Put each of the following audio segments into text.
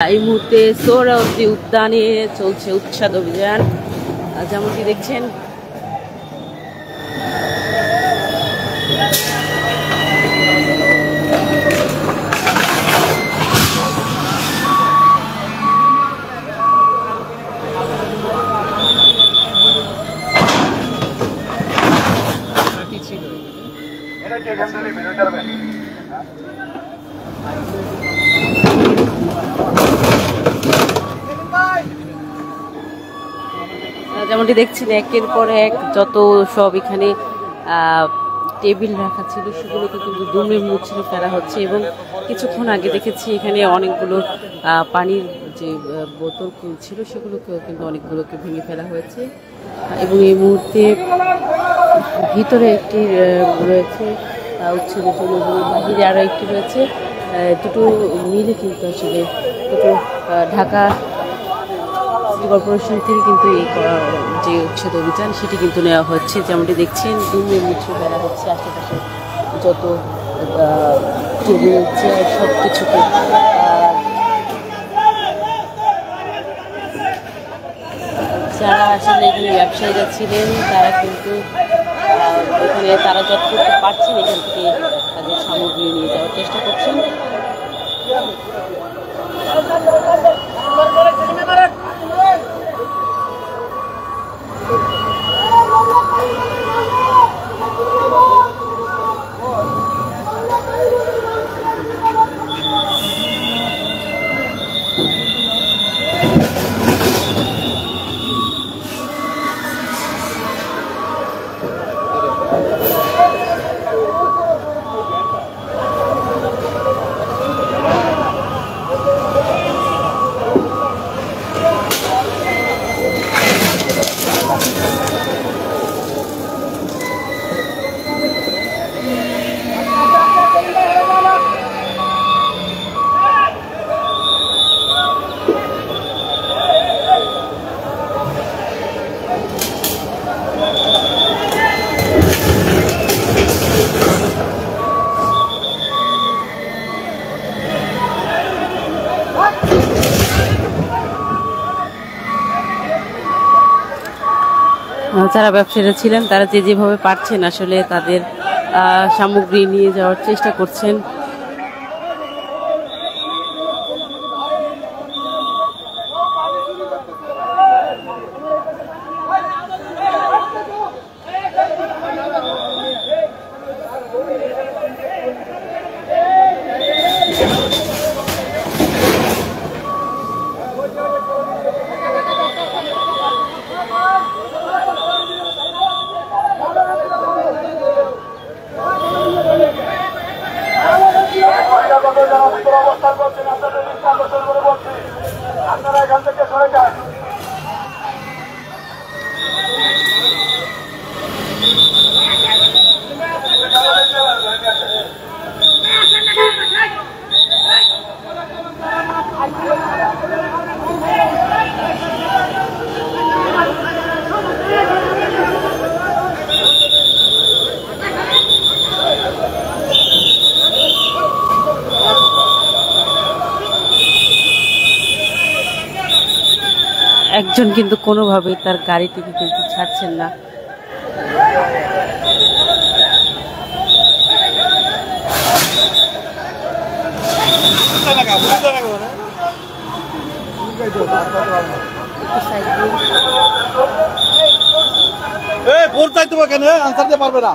এই মুহূর্তে সোহরাওয়ার্দী উদ্যানে চলছে উচ্ছেদ অভিযান। যেমনটি দেখছেন একের পর এক যত সব এখানে টেবিল রাখা ছিল সেগুলোকে কিন্তু দুমড়ে মুচড়ে ফেলা হচ্ছে এবং কিছুক্ষণ আগে দেখেছি এখানে অনেকগুলো পানির যে বোতল ছিল সেগুলোকেও কিন্তু অনেকগুলোকে ভেঙে ফেলা হয়েছে এবং এই মুহূর্তে ভিতরে একটি রয়েছে উচ্ছেদের জন্য এবং বাহিরে আরও একটি রয়েছে। দুটো মিলে কিন্তু আসলে দুটো ঢাকা সিটি কর্পোরেশন থেকে কিন্তু এই যে উচ্ছেদ অভিযান সেটি কিন্তু নেওয়া হচ্ছে। যেমনটি দেখছেন দুমড়ে মুচড়ে ফেলা হচ্ছে আশেপাশে যত টেবিল চেয়ার সব কিছুকে। যারা আসলে এখানে ব্যবসায়ীরা ছিলেন তারা কিন্তু এখানে তারা যত করতে পারছেন এখান থেকে তাদের সামগ্রী নিয়ে যাওয়ার চেষ্টা করছেন। যারা ব্যবসায়ীরা ছিলেন তারা যেভাবে পারছেন আসলে তাদের সামগ্রী নিয়ে যাওয়ার চেষ্টা করছেন। আপনারা এখান থেকে সরে যান। একজন কিন্তু কোনোভাবে তার গাড়িটিকে কিন্তু ছাড়ছেন না। কেন আনসার দিতে পারবে না।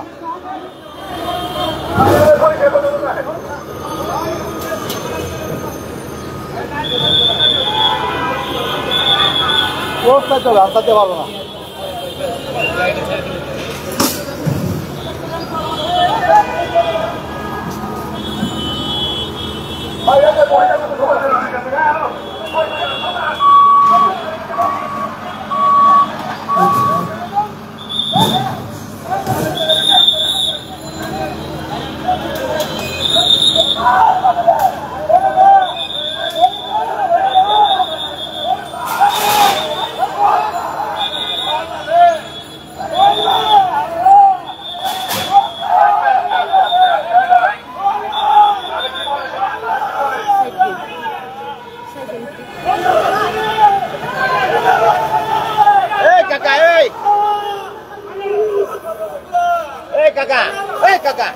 আনসার দিতে পারবো না। কাকা কাকা কাকা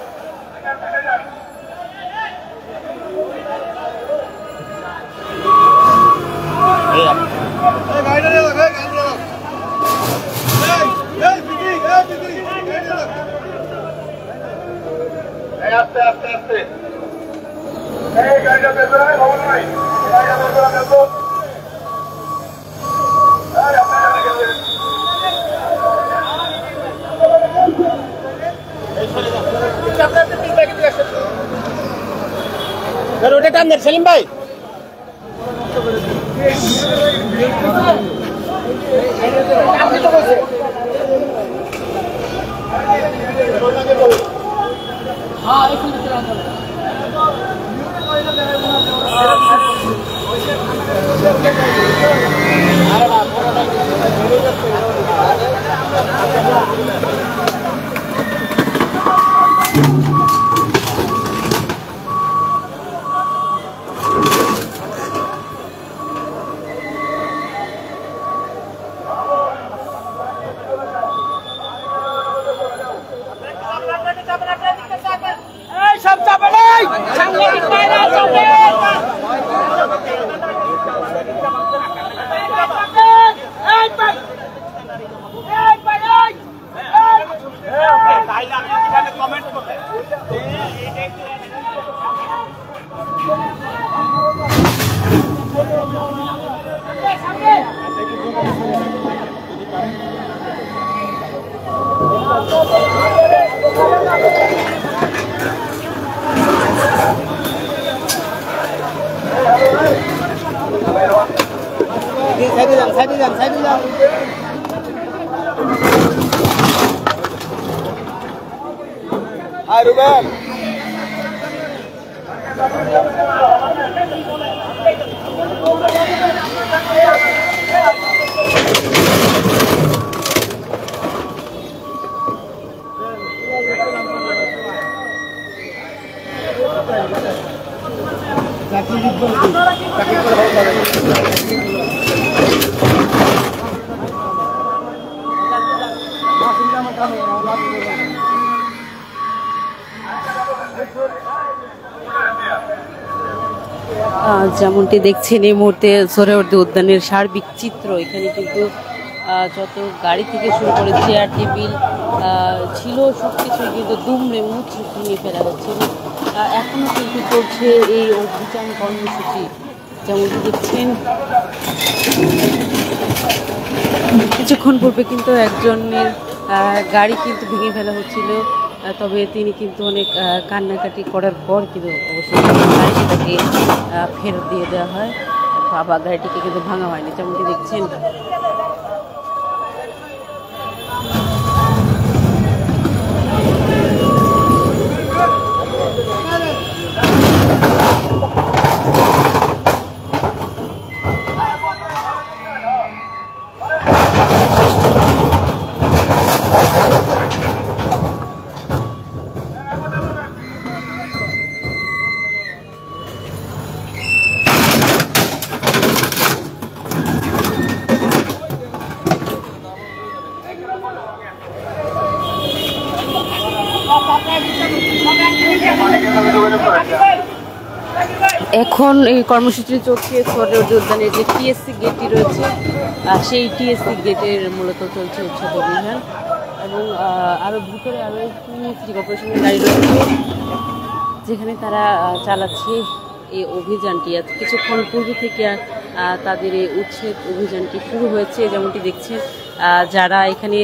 আস্তে আস্তে আস্তে গাড়িটা বের করে খবর নাই গাড়িটা বের করে দেখো ওটা টান দেন সেলিম ভাই সাইডে যান রুবেল যেমনটি দেখছেন এই মুহূর্তে সোহরাওয়ার্দী উদ্যানের সার্বিক চিত্র। এখানে কিন্তু যত গাড়ি থেকে শুরু করে চেয়ার টেবিল ছিল সবকিছুই কিন্তু দুমড়ে মুচড়ে ভেঙে ফেলা হচ্ছে। এখনো কিন্তু চলছে এই অভিযান কর্মসূচি। যেমনটি দেখছেন কিছুক্ষণ পূর্বে কিন্তু একজনের গাড়ি কিন্তু ভেঙে ফেলা হচ্ছিল, তবে তিনি কিন্তু অনেক কান্নাকাটি করার পর কিন্তু অবশ্যই গাড়িটাকে ফেরত দিয়ে দেওয়া হয়। আবার গাড়িটিকে কিন্তু ভাঙা হয়নি। যেমনটি দেখছেন এখন এই কর্মসূচি চলছে সোহরাওয়ার্দী উদ্যানের যে টিএসসি গেটটি রয়েছে সেই টিএসসি গেটের মূলত চলছে উচ্ছেদ অভিযান। এবং আরও ভিতরে আরও একটি সিটি কর্পোরেশনের গাড়ি রয়েছে যেখানে তারা চালাচ্ছে এই অভিযানটি। কিছুক্ষণ পূর্বে থেকে তাদের এই উচ্ছেদ অভিযানটি শুরু হয়েছে। যেমনটি দেখছেন যারা এখানে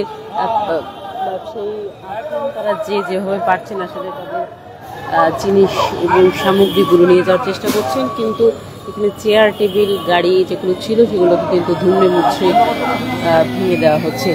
ব্যবসায়ী আছেন তারা যেভাবে পারছেন আসলে তাদের জিনিস এবং সামগ্রীগুলো নিয়ে যাওয়ার চেষ্টা করছেন, কিন্তু এখানে চেয়ার টেবিল গাড়ি যেগুলো ছিল সেগুলোকে কিন্তু ধুমড়ে মুচড়ে ভেঙে দেওয়া হচ্ছে।